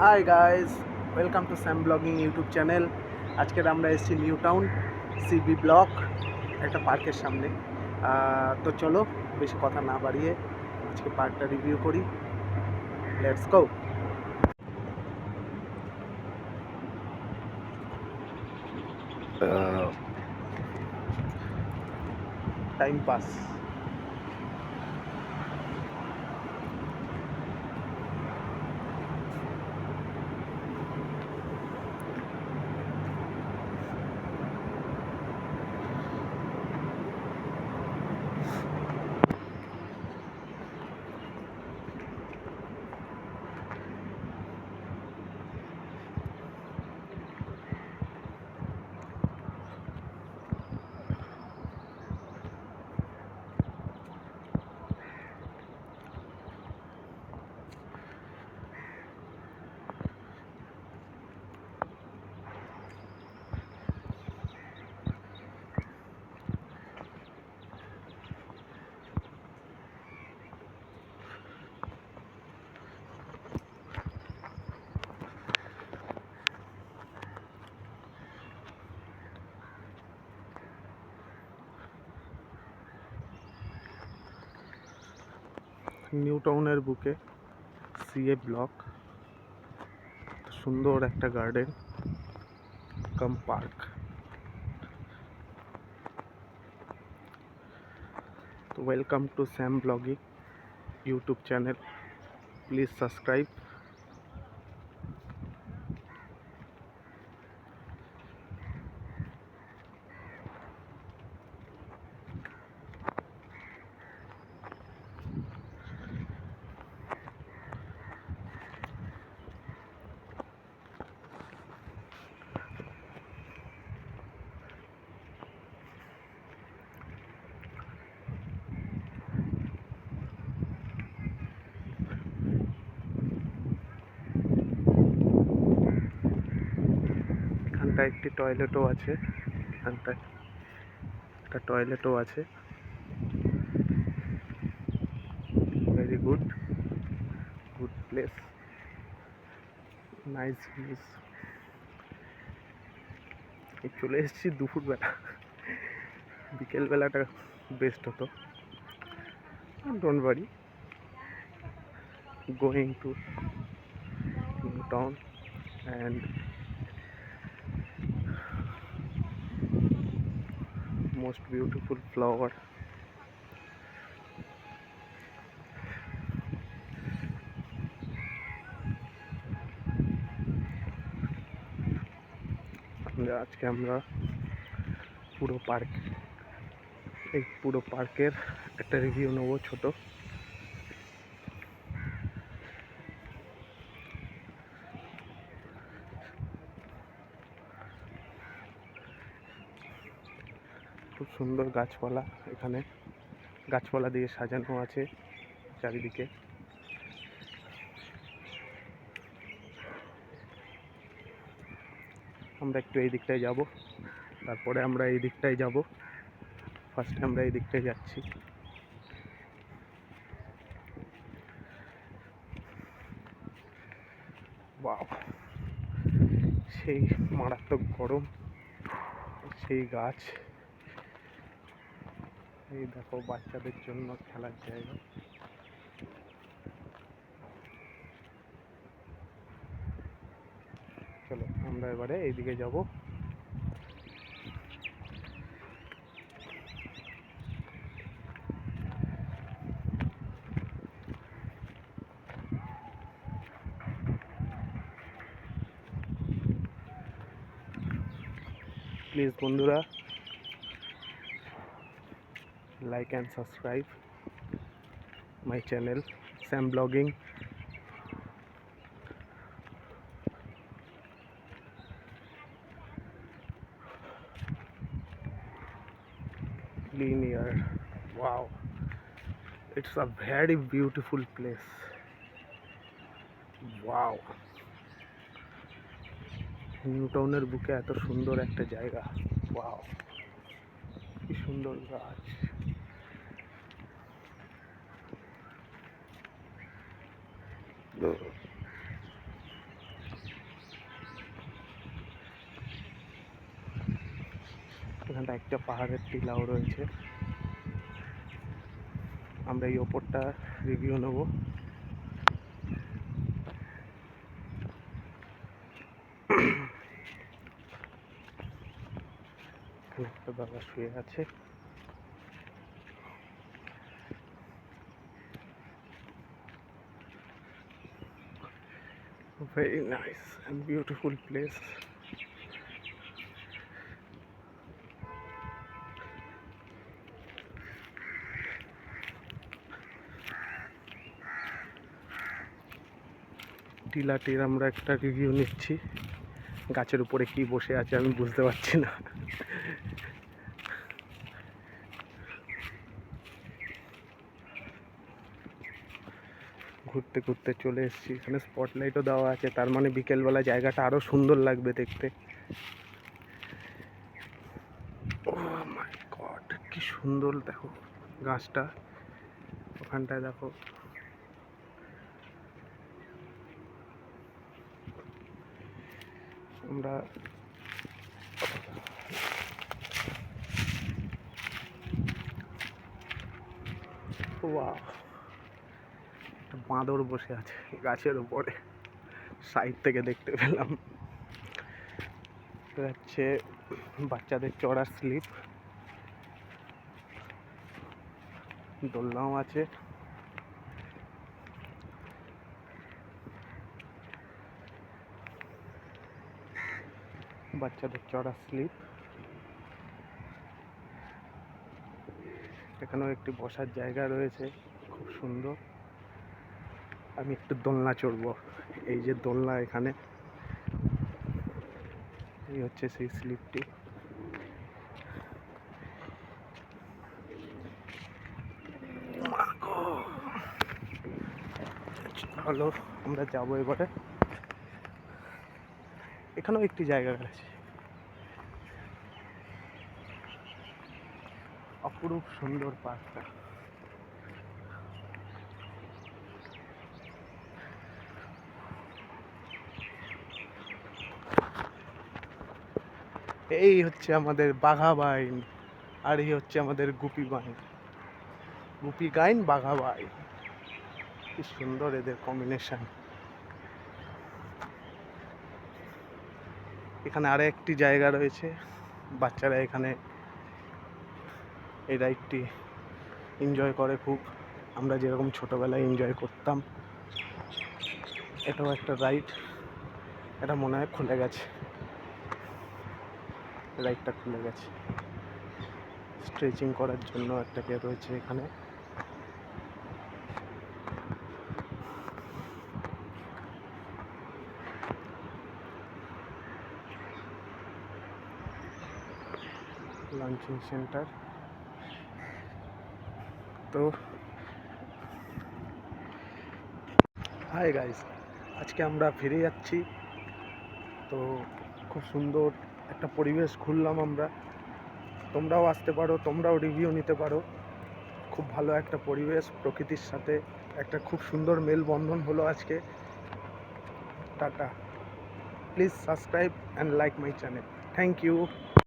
Hi guys, welcome to Sam blogging YouTube channel. আজকের আমরা এসেছি নিউ টাউন সিবি ব্লক, একটা পার্কের সামনে। তো চলো বেশি কথা না বাড়িয়ে আজকে পার্কটা রিভিউ করি। Let's go. Time pass. New টাউনের বুকে সিএ ব্লক, সুন্দর একটা গার্ডেন কাম পার্ক। তো welcome to Sam blogging YouTube channel, please subscribe. এখানটায় একটি টয়লেটও আছে, এখানটায় একটা টয়লেটও আছে। Very good place, nice views. চলে এসেছি দুপুরবেলা, বিকেলবেলাটা বেস্ট হতো। Don't worry, going to new town and most beautiful flower. আজকে আমরা পুরো পার্কের একটা রিভিউ নেবো ছোট। খুব সুন্দর গাছপালা, এখানে গাছপালা দিয়ে সাজানো আছে চারিদিকে। আমরা একটু এই দিকটায় যাব, তারপরে আমরা এই দিকটায় যাব। ফার্স্টে আমরা এই দিকটায় যাচ্ছি। বাহ, সেই মারাত্মক গরম, সেই গাছ। এই দেখো বাচ্চাদের জন্য খেলার জায়গা। চলো আমরা এবারে এইদিকে যাব। প্লিজ বন্ধুরা, like and subscribe my channel Sam Blogging. Linear, wow, it's a very beautiful place. Wow, new টাউনের বুকে এত সুন্দর একটা জায়গা। ওয়াও, কি সুন্দর গাছ। এখানটা একটা পাহাড়ের টিলাও রয়েছে। আমরা এই ওপরটা রিভিউ নেব। এখানে একটা দাদা শুয়ে আছে। Very nice and beautiful place. টিলাটির আমরা একটা রিভিউ নিচ্ছি। গাছের উপরে কি বসে আছে আমি বুঝতে পারছি না। ঘুরতে ঘুরতে চলে এসেছি। এখানে স্পটলাইটও দেওয়া আছে, তার মানে বিকেলবেলা জায়গাটা আরো সুন্দর লাগবে দেখতে। ও মাই গড, কি সুন্দর দেখো গাছটা। ওখানটায় দেখো আমরা বাঁদর বসে আছে গাছের উপরে, সাইড থেকে দেখতে পেলাম। হচ্ছে বাচ্চাদের চড়ার স্লিপ, দোলনাও আছে। বাচ্চাদের চড়ার স্লিপ, এখানেও একটি বসার জায়গা রয়েছে, খুব সুন্দর। আমি একটু দোলনা চড়বো। এই যে দোলনা, এখানে এই হচ্ছে সেই স্লিপটি। হলো আমরা যাবো এবারে। এখানেও একটি জায়গা আছে, অপরূপ সুন্দর পার্কটা। এই হচ্ছে আমাদের বাঘা বাইন, আর এই হচ্ছে আমাদের গুপি বাইন। গুপি গাইন, বাঘা বাইন, কি সুন্দর এদের কম্বিনেশন। এখানে আরো একটি জায়গা রয়েছে, বাচ্চারা এখানে এই রাইডটি এনজয় করে খুব। আমরা যেরকম ছোটবেলায় এনজয় করতাম। এটাও একটা রাইড, এটা মনে হয় খুলে গেছে, রাইডটা খুলে গেছে। স্ট্রেচিং করার জন্য একটা কে রয়েছে এখানে। Launching centre. তো হাই গাইস, আজকে আমরা ফিরে যাচ্ছি। তো খুব সুন্দর একটা পরিবেশ ঘুরলাম আমরা। তোমরাও আসতে পারো, তোমরাও রিভিউ নিতে পারো। খুব ভালো একটা পরিবেশ, প্রকৃতির সাথে একটা খুব সুন্দর মেলবন্ধন হলো আজকে। Ta-ta. Please subscribe and like my channel. Thank you.